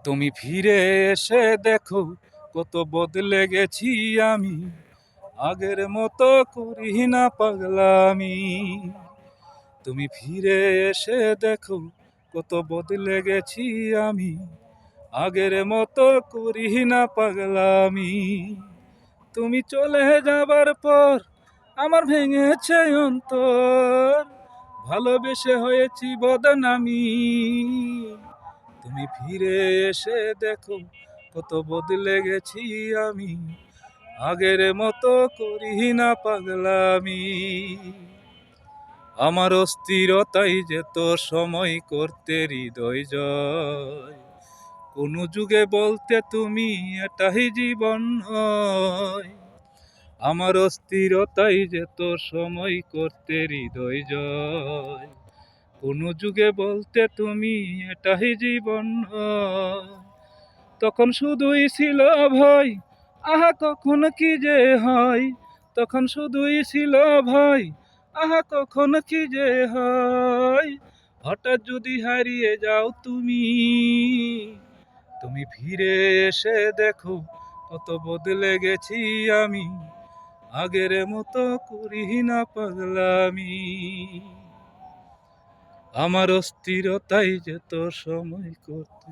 তুমি ফিরে এসে দেখো কত বদলে গেছি আমি, আগের মতো করি না পাগলামি। তুমি ফিরে এসে দেখো কত বদলে গেছি আমি, আগের মতো করি না পাগলামি। তুমি চলে যাবার পর আমার ভেঙেছে অন্তর, ভালোবেসে হয়েছি বদনামি। তুমি ফিরে এসে দেখো কত বদলে গেছি আমি, আগের মতো করি না পাগলামি। আমার অস্থিরতাই যে তোর সময় করতে হৃদয় জয়, কোন যুগে বলতে তুমি এটাই জীবন নয়। আমার অস্থিরতাই যে তোর সময় করতে হৃদয় জয়, কোন যুগে বলতে তুমি এটাই জীবন নয়। তখন শুধুই ছিল ভয়, আহা কখন কি যে হয়। তখন শুধুই ছিল ভয়, আহা কখন কি যে হয়। হঠাৎ যদি হারিয়ে যাও তুমি, তুমি ফিরে এসে দেখো কত বদলে গেছি আমি, আগের মতো করি না পাগলামি। আমার অস্থিরতাই যে তোর সময় করতে